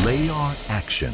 Layer action.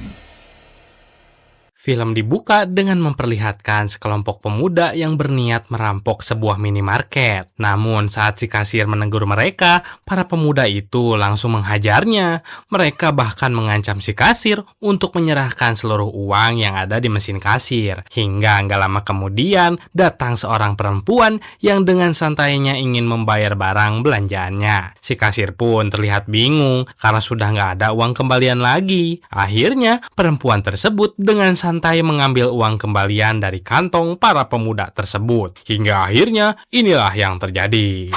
Film dibuka dengan memperlihatkan sekelompok pemuda yang berniat merampok sebuah minimarket. Namun saat si kasir menegur mereka, para pemuda itu langsung menghajarnya. Mereka bahkan mengancam si kasir untuk menyerahkan seluruh uang yang ada di mesin kasir. Hingga nggak lama kemudian datang seorang perempuan yang dengan santainya ingin membayar barang belanjaannya. Si kasir pun terlihat bingung karena sudah nggak ada uang kembalian lagi. Akhirnya perempuan tersebut dengan santai mengambil uang kembalian dari kantong para pemuda tersebut. Hingga akhirnya inilah yang terjadi.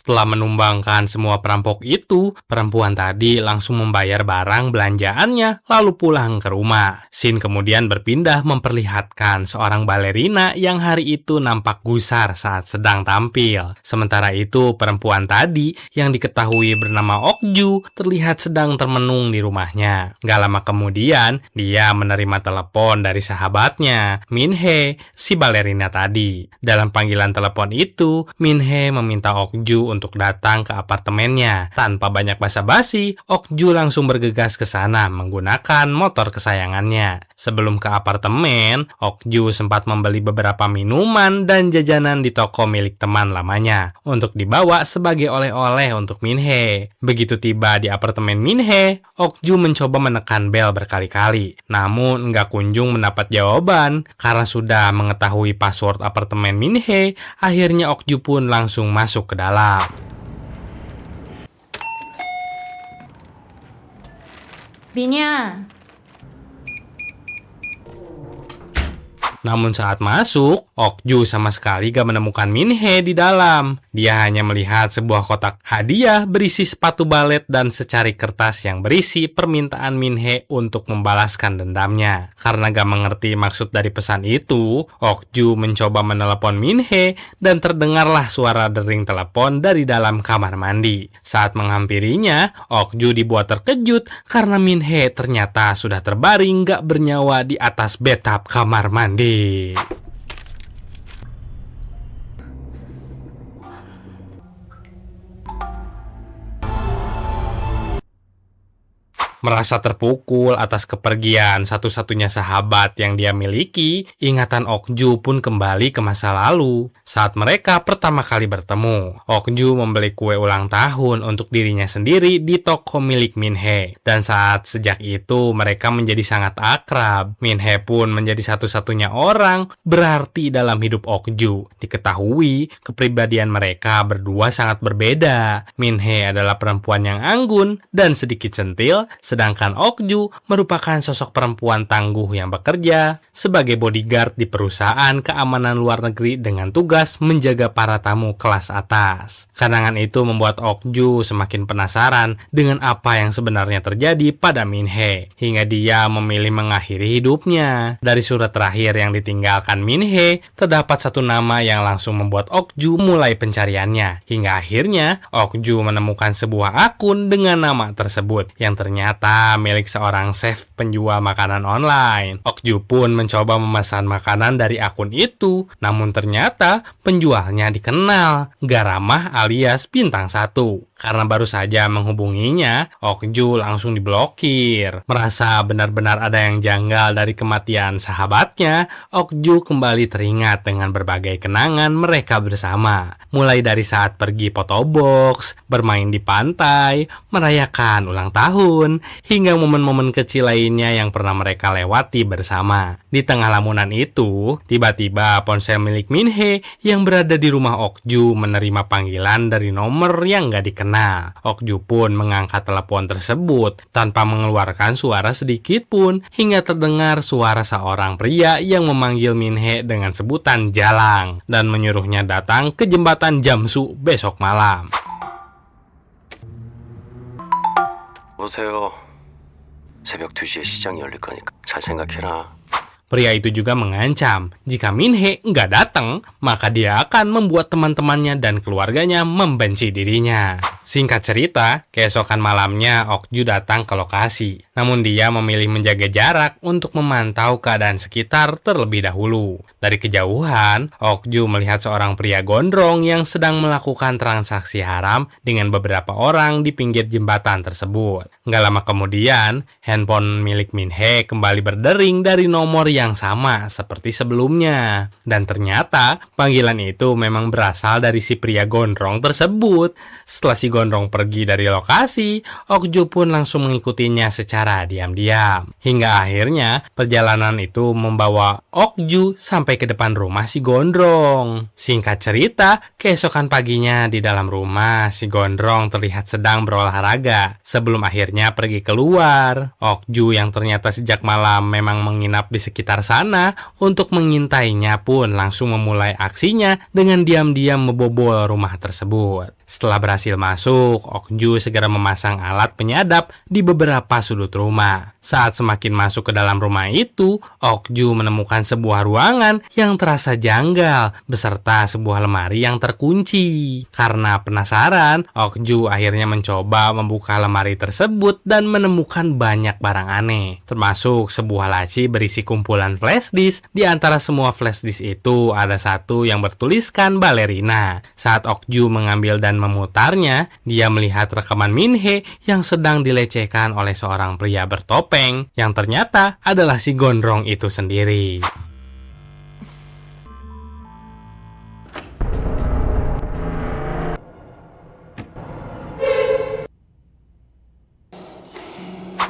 Setelah menumbangkan semua perampok itu, perempuan tadi langsung membayar barang belanjaannya lalu pulang ke rumah. Scene kemudian berpindah memperlihatkan seorang balerina yang hari itu nampak gusar saat sedang tampil. Sementara itu, perempuan tadi yang diketahui bernama Okju terlihat sedang termenung di rumahnya. Gak lama kemudian, dia menerima telepon dari sahabatnya, Min-hee, si balerina tadi. Dalam panggilan telepon itu, Min-hee meminta Okju untuk datang ke apartemennya. Tanpa banyak basa-basi, Okju langsung bergegas ke sana menggunakan motor kesayangannya. Sebelum ke apartemen, Okju sempat membeli beberapa minuman dan jajanan di toko milik teman lamanya untuk dibawa sebagai oleh-oleh untuk Min-hee. Begitu tiba di apartemen Min-hee, Okju mencoba menekan bel berkali-kali. Namun nggak kunjung mendapat jawaban. Karena sudah mengetahui password apartemen Min-hee, akhirnya Okju pun langsung masuk ke dalam. Binya, Namun saat masuk, Okju sama sekali gak menemukan Min-hee di dalam. Dia hanya melihat sebuah kotak hadiah berisi sepatu balet dan secari kertas yang berisi permintaan Min-hee untuk membalaskan dendamnya. Karena gak mengerti maksud dari pesan itu, Okju mencoba menelepon Min-hee dan terdengarlah suara dering telepon dari dalam kamar mandi. Saat menghampirinya, Okju dibuat terkejut karena Min-hee ternyata sudah terbaring gak bernyawa di atas bathtub kamar mandi. Merasa terpukul atas kepergian satu-satunya sahabat yang dia miliki, ingatan Okju pun kembali ke masa lalu. Saat mereka pertama kali bertemu, Okju membeli kue ulang tahun untuk dirinya sendiri di toko milik Min-hee. Dan sejak itu mereka menjadi sangat akrab. Min-hee pun menjadi satu-satunya orang berarti dalam hidup Okju. Diketahui kepribadian mereka berdua sangat berbeda. Min-hee adalah perempuan yang anggun dan sedikit centil, sedangkan Okju merupakan sosok perempuan tangguh yang bekerja sebagai bodyguard di perusahaan keamanan luar negeri dengan tugas menjaga para tamu kelas atas. Kenangan itu membuat Okju semakin penasaran dengan apa yang sebenarnya terjadi pada Min-hee, hingga dia memilih mengakhiri hidupnya. Dari surat terakhir yang ditinggalkan Min-hee, terdapat satu nama yang langsung membuat Okju mulai pencariannya, hingga akhirnya Okju menemukan sebuah akun dengan nama tersebut yang ternyata milik seorang chef penjual makanan online. Okju pun mencoba memesan makanan dari akun itu, namun ternyata penjualnya dikenal, Garamah alias Bintang 1. Karena baru saja menghubunginya, Okju langsung diblokir. Merasa benar-benar ada yang janggal dari kematian sahabatnya, Okju kembali teringat dengan berbagai kenangan mereka bersama. Mulai dari saat pergi fotobox, bermain di pantai, merayakan ulang tahun, hingga momen-momen kecil lainnya yang pernah mereka lewati bersama. Di tengah lamunan itu, tiba-tiba ponsel milik Minhe yang berada di rumah Okju menerima panggilan dari nomor yang gak dikenal. Okju pun mengangkat telepon tersebut tanpa mengeluarkan suara sedikit pun, hingga terdengar suara seorang pria yang memanggil Minhe dengan sebutan Jalang dan menyuruhnya datang ke jembatan Jamsu besok malam. 보세요. 새벽 2시에 시장이 열릴 거니까 잘 생각해라. Pria itu juga mengancam, jika Minhe nggak datang, maka dia akan membuat teman-temannya dan keluarganya membenci dirinya. Singkat cerita, keesokan malamnya Okju datang ke lokasi. Namun dia memilih menjaga jarak untuk memantau keadaan sekitar terlebih dahulu. Dari kejauhan, Okju melihat seorang pria gondrong yang sedang melakukan transaksi haram dengan beberapa orang di pinggir jembatan tersebut. Nggak lama kemudian, handphone milik Minhe kembali berdering dari nomor yang sama seperti sebelumnya. Dan ternyata panggilan itu memang berasal dari si pria gondrong tersebut. Setelah si gondrong pergi dari lokasi, Okju pun langsung mengikutinya secara diam-diam. Hingga akhirnya perjalanan itu membawa Okju sampai ke depan rumah si gondrong. Singkat cerita, keesokan paginya di dalam rumah si gondrong terlihat sedang berolahraga sebelum akhirnya pergi keluar. Okju yang ternyata sejak malam memang menginap di sekitar sana untuk mengintainya pun langsung memulai aksinya dengan diam-diam membobol rumah tersebut. Setelah berhasil masuk, Okju segera memasang alat penyadap di beberapa sudut rumah. Saat semakin masuk ke dalam rumah itu, Okju menemukan sebuah ruangan yang terasa janggal beserta sebuah lemari yang terkunci. Karena penasaran, Okju akhirnya mencoba membuka lemari tersebut dan menemukan banyak barang aneh, termasuk sebuah laci berisi kumpulan flashdisk. Di antara semua flashdisk itu ada satu yang bertuliskan balerina. Saat Okju mengambil dan memutarnya, dia melihat rekaman Minhe yang sedang dilecehkan oleh seorang pria bertopeng yang ternyata adalah si gondrong itu sendiri.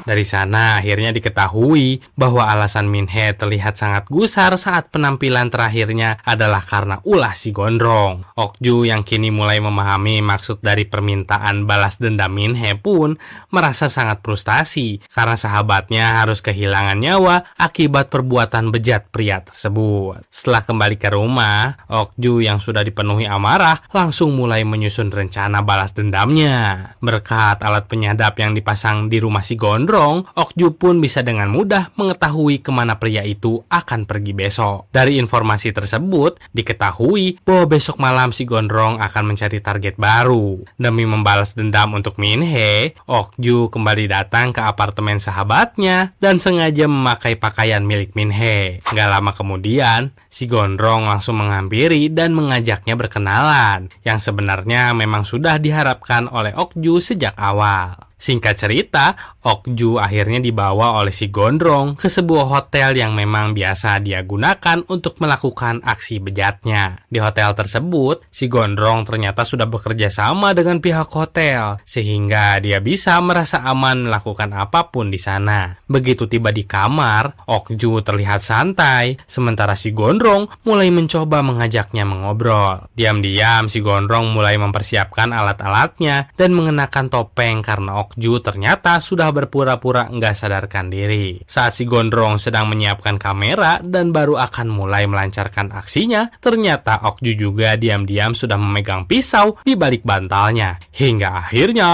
Dari sana akhirnya diketahui bahwa alasan Minhe terlihat sangat gusar saat penampilan terakhirnya adalah karena ulah si gondrong. Okju yang kini mulai memahami maksud dari permintaan balas dendam Minhe pun merasa sangat frustasi karena sahabatnya harus kehilangan nyawa akibat perbuatan bejat pria tersebut. Setelah kembali ke rumah, Okju yang sudah dipenuhi amarah langsung mulai menyusun rencana balas dendamnya. Berkat alat penyadap yang dipasang di rumah si gondrong, Okju pun bisa dengan mudah mengetahui kemana pria itu akan pergi besok. Dari informasi tersebut, diketahui bahwa besok malam si gondrong akan mencari target baru. Demi membalas dendam untuk Minhe, Okju kembali datang ke apartemen sahabatnya dan sengaja memakai pakaian milik Minhe. Gak lama kemudian, si gondrong langsung menghampiri dan mengajaknya berkenalan, yang sebenarnya memang sudah diharapkan oleh Okju sejak awal. Singkat cerita, Okju akhirnya dibawa oleh si gondrong ke sebuah hotel yang memang biasa dia gunakan untuk melakukan aksi bejatnya. Di hotel tersebut, si gondrong ternyata sudah bekerja sama dengan pihak hotel, sehingga dia bisa merasa aman melakukan apapun di sana. Begitu tiba di kamar, Okju terlihat santai, sementara si gondrong mulai mencoba mengajaknya mengobrol. Diam-diam si gondrong mulai mempersiapkan alat-alatnya dan mengenakan topeng karena Okju ternyata sudah berpura-pura nggak sadarkan diri. Saat si gondrong sedang menyiapkan kamera dan baru akan mulai melancarkan aksinya, ternyata Okju juga diam-diam sudah memegang pisau di balik bantalnya. Hingga akhirnya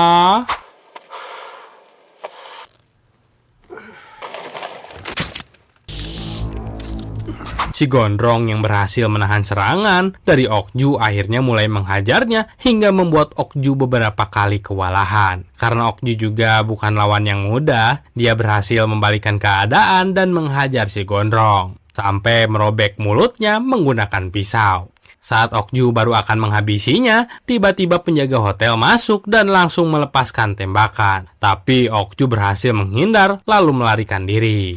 si gondrong yang berhasil menahan serangan dari Okju akhirnya mulai menghajarnya hingga membuat Okju beberapa kali kewalahan. Karena Okju juga bukan lawan yang mudah, dia berhasil membalikan keadaan dan menghajar si gondrong sampai merobek mulutnya menggunakan pisau. Saat Okju baru akan menghabisinya, tiba-tiba penjaga hotel masuk dan langsung melepaskan tembakan. Tapi Okju berhasil menghindar lalu melarikan diri.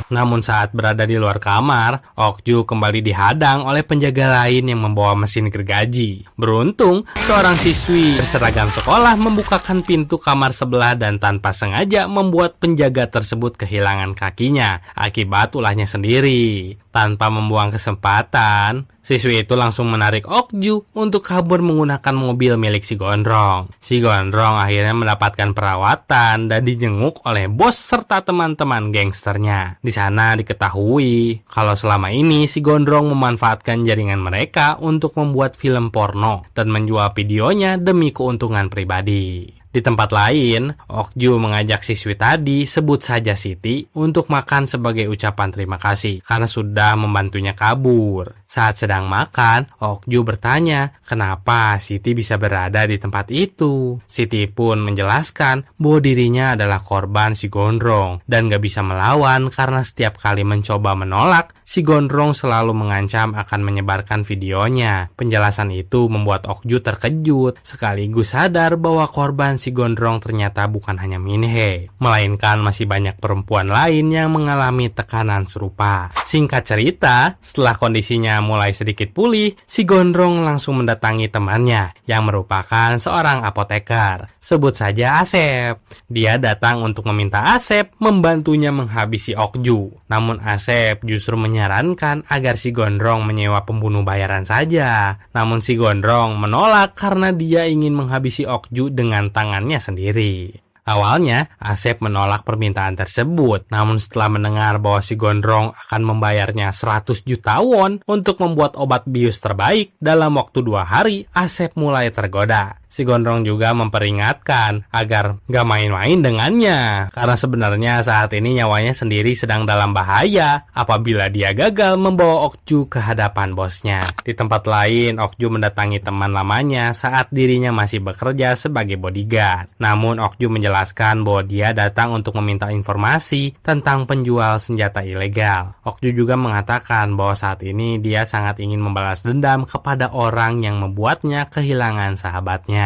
Namun saat berada di luar kamar, Okju kembali dihadang oleh penjaga lain yang membawa mesin gergaji. Beruntung, seorang siswi berseragam sekolah membukakan pintu kamar sebelah dan tanpa sengaja membuat penjaga tersebut kehilangan kakinya akibat ulahnya sendiri. Tanpa membuang kesempatan, siswi itu langsung menarik Okju untuk kabur menggunakan mobil milik si Gondrong. Si Gondrong akhirnya mendapatkan perawatan dan dijenguk oleh bos serta teman-teman gangsternya. Di sana diketahui kalau selama ini si Gondrong memanfaatkan jaringan mereka untuk membuat film porno dan menjual videonya demi keuntungan pribadi. Di tempat lain, Okju mengajak siswi tadi, sebut saja Siti, untuk makan sebagai ucapan terima kasih karena sudah membantunya kabur. Saat sedang makan, Okju bertanya kenapa Siti bisa berada di tempat itu. Siti pun menjelaskan bahwa dirinya adalah korban si Gondrong dan gak bisa melawan karena setiap kali mencoba menolak, si Gondrong selalu mengancam akan menyebarkan videonya. Penjelasan itu membuat Okju terkejut sekaligus sadar bahwa korban si Gondrong ternyata bukan hanya Minhe, melainkan masih banyak perempuan lain yang mengalami tekanan serupa. Singkat cerita, setelah kondisinya mulai sedikit pulih, si Gondrong langsung mendatangi temannya yang merupakan seorang apoteker. Sebut saja Asep. Dia datang untuk meminta Asep membantunya menghabisi Okju. Namun Asep justru menyarankan agar si Gondrong menyewa pembunuh bayaran saja. Namun si Gondrong menolak karena dia ingin menghabisi Okju dengan tangannya sendiri. Awalnya, Asep menolak permintaan tersebut. Namun setelah mendengar bahwa si Gondrong akan membayarnya 100 juta won untuk membuat obat bius terbaik dalam waktu 2 hari, Asep mulai tergoda. Si Gondrong juga memperingatkan agar gak main-main dengannya, karena sebenarnya saat ini nyawanya sendiri sedang dalam bahaya apabila dia gagal membawa Okju ke hadapan bosnya. Di tempat lain, Okju mendatangi teman lamanya saat dirinya masih bekerja sebagai bodyguard. Namun Okju menjelaskan bahwa dia datang untuk meminta informasi tentang penjual senjata ilegal. Okju juga mengatakan bahwa saat ini dia sangat ingin membalas dendam kepada orang yang membuatnya kehilangan sahabatnya.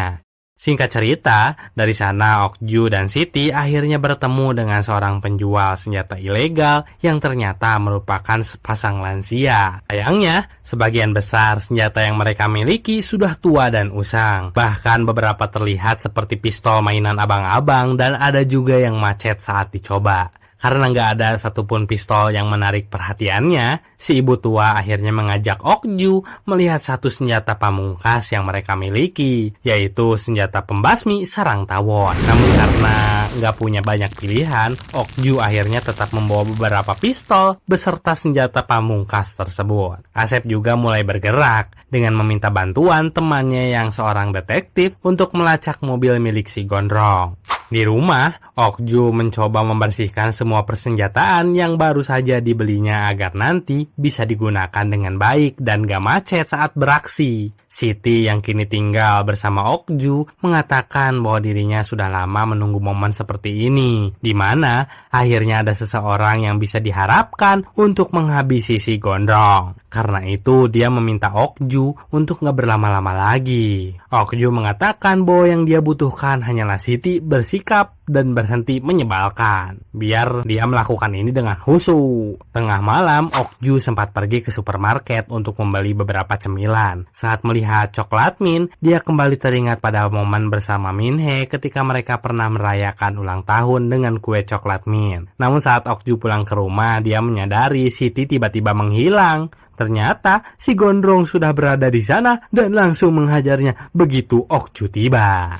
Singkat cerita, dari sana Okju dan Siti akhirnya bertemu dengan seorang penjual senjata ilegal yang ternyata merupakan sepasang lansia. Sayangnya, sebagian besar senjata yang mereka miliki sudah tua dan usang. Bahkan beberapa terlihat seperti pistol mainan abang-abang dan ada juga yang macet saat dicoba. Karena nggak ada satupun pistol yang menarik perhatiannya, si ibu tua akhirnya mengajak Okju melihat satu senjata pamungkas yang mereka miliki, yaitu senjata pembasmi sarang tawon. Namun karena nggak punya banyak pilihan, Okju akhirnya tetap membawa beberapa pistol beserta senjata pamungkas tersebut. Asep juga mulai bergerak dengan meminta bantuan temannya yang seorang detektif untuk melacak mobil milik si Gondrong. Di rumah, Okju mencoba membersihkan semua persenjataan yang baru saja dibelinya agar nanti bisa digunakan dengan baik dan gak macet saat beraksi. Siti yang kini tinggal bersama Okju mengatakan bahwa dirinya sudah lama menunggu momen seperti ini, di mana akhirnya ada seseorang yang bisa diharapkan untuk menghabisi si Gondrong. Karena itu dia meminta Okju untuk gak berlama-lama lagi. Okju mengatakan bahwa yang dia butuhkan hanyalah Siti bersikap dan berhenti menyebalkan, biar dia melakukan ini dengan khusyuk. Tengah malam, Okju sempat pergi ke supermarket untuk membeli beberapa cemilan. Saat melihat coklat Min, dia kembali teringat pada momen bersama Minhe ketika mereka pernah merayakan ulang tahun dengan kue coklat Min. Namun saat Okju pulang ke rumah, dia menyadari Siti tiba-tiba menghilang. Ternyata si Gondrong sudah berada di sana dan langsung menghajarnya begitu Okju tiba.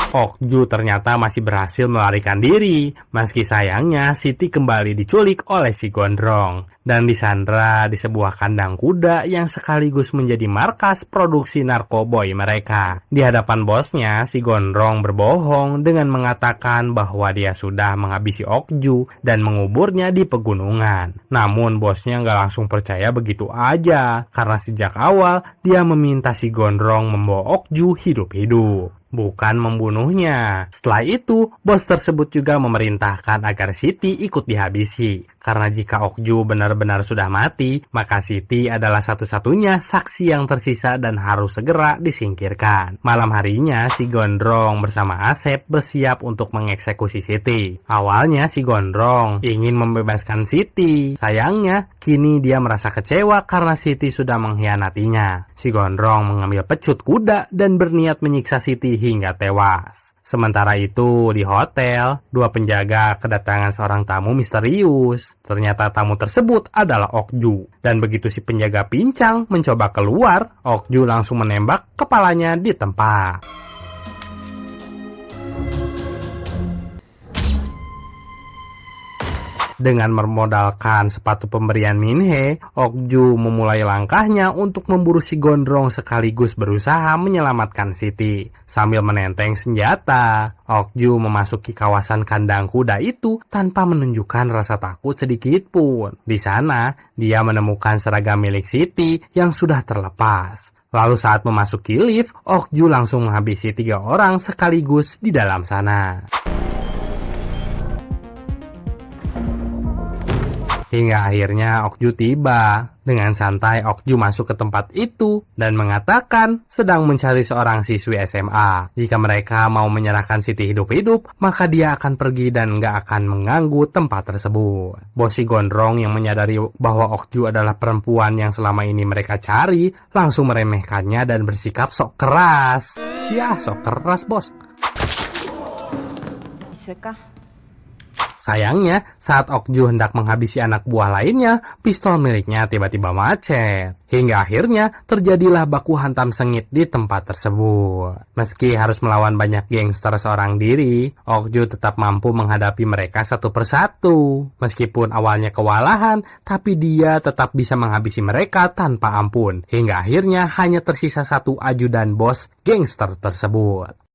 Okju ternyata masih berhasil melarikan diri, meski sayangnya Siti kembali diculik oleh si Gondrong dan disandra di sebuah kandang kuda yang sekaligus menjadi markas produksi narkoboy mereka. Di hadapan bosnya, si Gondrong berbohong dengan mengatakan bahwa dia sudah menghabisi Okju dan menguburnya di pegunungan. Namun bosnya nggak langsung percaya begitu aja, karena sejak awal dia meminta si Gondrong membawa Okju hidup-hidup, bukan membunuhnya. Setelah itu, bos tersebut juga memerintahkan agar Siti ikut dihabisi. Karena jika Okju benar-benar sudah mati, maka Siti adalah satu-satunya saksi yang tersisa dan harus segera disingkirkan. Malam harinya, si Gondrong bersama Asep bersiap untuk mengeksekusi Siti. Awalnya si Gondrong ingin membebaskan Siti. Sayangnya, kini dia merasa kecewa karena Siti sudah mengkhianatinya. Si Gondrong mengambil pecut kuda dan berniat menyiksa Siti hingga tewas. Sementara itu, di hotel, dua penjaga kedatangan seorang tamu misterius. Ternyata tamu tersebut adalah Okju. Dan begitu si penjaga pincang mencoba keluar, Okju langsung menembak kepalanya di tempat. Dengan bermodalkan sepatu pemberian Minhe, Okju memulai langkahnya untuk memburu si Gondrong sekaligus berusaha menyelamatkan Siti. Sambil menenteng senjata, Okju memasuki kawasan kandang kuda itu tanpa menunjukkan rasa takut sedikit pun. Di sana, dia menemukan seragam milik Siti yang sudah terlepas. Lalu saat memasuki lift, Okju langsung menghabisi 3 orang sekaligus di dalam sana. Hingga akhirnya Okju tiba. Dengan santai Okju masuk ke tempat itu dan mengatakan sedang mencari seorang siswi SMA. Jika mereka mau menyerahkan Siti hidup-hidup, maka dia akan pergi dan nggak akan mengganggu tempat tersebut. Bos si Gondrong yang menyadari bahwa Okju adalah perempuan yang selama ini mereka cari, langsung meremehkannya dan bersikap sok keras. Sok keras bos. 있을까? Sayangnya, saat Okju hendak menghabisi anak buah lainnya, pistol miliknya tiba-tiba macet. Hingga akhirnya terjadilah baku hantam sengit di tempat tersebut. Meski harus melawan banyak gangster seorang diri, Okju tetap mampu menghadapi mereka satu persatu. Meskipun awalnya kewalahan, tapi dia tetap bisa menghabisi mereka tanpa ampun. Hingga akhirnya hanya tersisa satu ajudan bos gangster tersebut.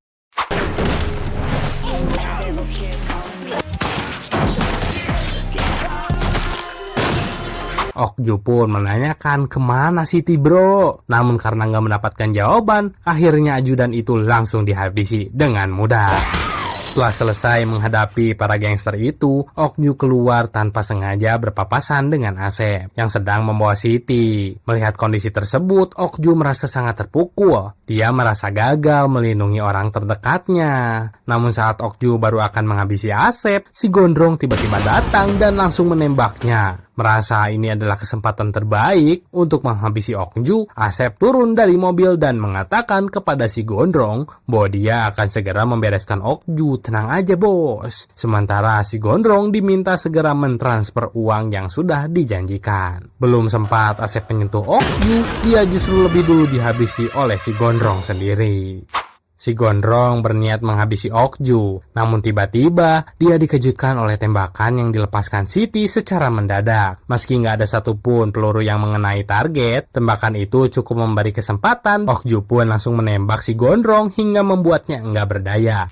Okju pun menanyakan kemana Siti bro. Namun karena nggak mendapatkan jawaban, akhirnya ajudan itu langsung dihabisi dengan mudah. Setelah selesai menghadapi para gangster itu, Okju keluar tanpa sengaja berpapasan dengan Asep yang sedang membawa Siti. Melihat kondisi tersebut, Okju merasa sangat terpukul. Dia merasa gagal melindungi orang terdekatnya. Namun saat Okju baru akan menghabisi Asep, si Gondrong tiba-tiba datang dan langsung menembaknya. Merasa ini adalah kesempatan terbaik untuk menghabisi Okju, Asep turun dari mobil dan mengatakan kepada si Gondrong bahwa dia akan segera membereskan Okju. Tenang aja bos. Sementara si Gondrong diminta segera mentransfer uang yang sudah dijanjikan. Belum sempat Asep menyentuh Okju, dia justru lebih dulu dihabisi oleh si Gondrong sendiri. Si Gondrong berniat menghabisi Okju, namun tiba-tiba dia dikejutkan oleh tembakan yang dilepaskan Siti secara mendadak. Meski nggak ada satupun peluru yang mengenai target, tembakan itu cukup memberi kesempatan. Okju pun langsung menembak si Gondrong hingga membuatnya nggak berdaya.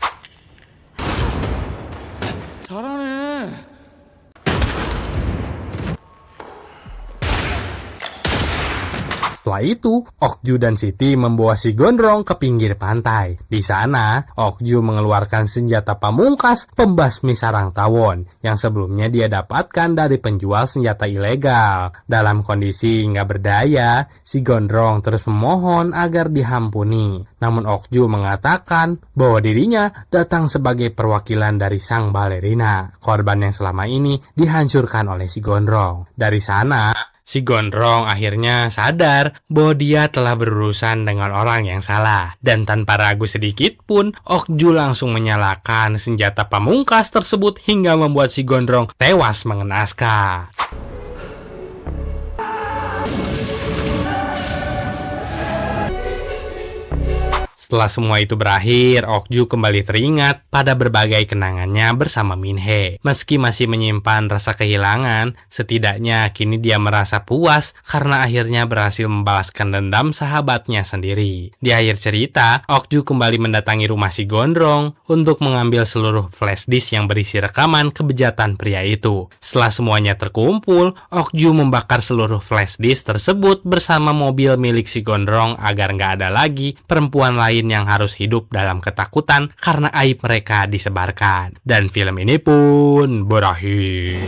Setelah itu, Okju dan Siti membawa si Gondrong ke pinggir pantai. Di sana, Okju mengeluarkan senjata pamungkas pembasmi sarang tawon yang sebelumnya dia dapatkan dari penjual senjata ilegal. Dalam kondisi nggak berdaya, si Gondrong terus memohon agar diampuni. Namun Okju mengatakan bahwa dirinya datang sebagai perwakilan dari sang balerina, korban yang selama ini dihancurkan oleh si Gondrong. Dari sana, si Gondrong akhirnya sadar bahwa dia telah berurusan dengan orang yang salah. Dan tanpa ragu sedikit pun, Okju langsung menyalakan senjata pamungkas tersebut hingga membuat si Gondrong tewas mengenaskan. Setelah semua itu berakhir, Okju kembali teringat pada berbagai kenangannya bersama Min-hee. Meski masih menyimpan rasa kehilangan, setidaknya kini dia merasa puas karena akhirnya berhasil membalaskan dendam sahabatnya sendiri. Di akhir cerita, Okju kembali mendatangi rumah si Gondrong untuk mengambil seluruh flash disk yang berisi rekaman kebejatan pria itu. Setelah semuanya terkumpul, Okju membakar seluruh flash disk tersebut bersama mobil milik si Gondrong agar nggak ada lagi perempuan lain yang harus hidup dalam ketakutan karena aib mereka disebarkan. Dan film ini pun berakhir.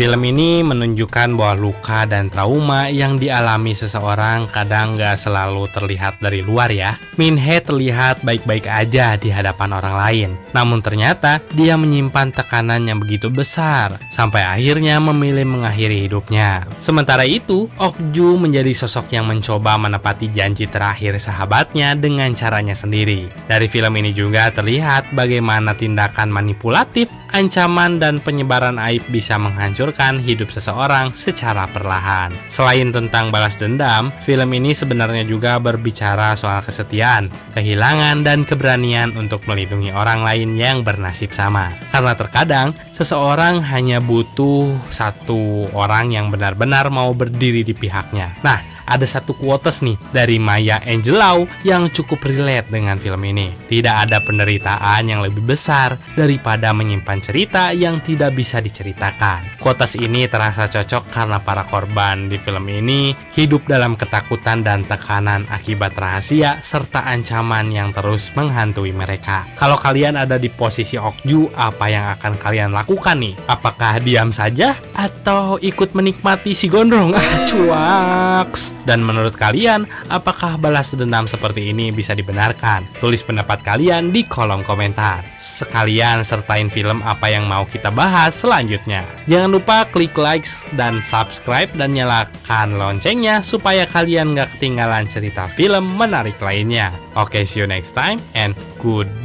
Film ini menunjukkan bahwa luka dan trauma yang dialami seseorang kadang gak selalu terlihat dari luar ya. Min-hee terlihat baik-baik aja di hadapan orang lain. Namun ternyata dia menyimpan tekanan yang begitu besar sampai akhirnya memilih mengakhiri hidupnya. Sementara itu, Okju menjadi sosok yang mencoba menepati janji terakhir sahabatnya dengan caranya sendiri. Dari film ini juga terlihat bagaimana tindakan manipulatif, ancaman, dan penyebaran aib bisa menghancurkan hidup seseorang secara perlahan. Selain tentang balas dendam, film ini sebenarnya juga berbicara soal kesetiaan, kehilangan, dan keberanian untuk melindungi orang lain yang bernasib sama. Karena terkadang, seseorang hanya butuh satu orang yang benar-benar mau berdiri di pihaknya. Nah, ada satu quotes nih dari Maya Angelou yang cukup relate dengan film ini. Tidak ada penderitaan yang lebih besar daripada menyimpan cerita yang tidak bisa diceritakan. Quotes ini terasa cocok karena para korban di film ini hidup dalam ketakutan dan tekanan akibat rahasia serta ancaman yang terus menghantui mereka. Kalau kalian ada di posisi Okju, apa yang akan kalian lakukan nih? Apakah diam saja atau ikut menikmati si Gondrong? Cuaks. Dan menurut kalian, apakah balas dendam seperti ini bisa dibenarkan? Tulis pendapat kalian di kolom komentar. Sekalian sertain film apa yang mau kita bahas selanjutnya. Jangan lupa klik like dan subscribe dan nyalakan loncengnya supaya kalian gak ketinggalan cerita film menarik lainnya. Oke, see you next time and goodbye.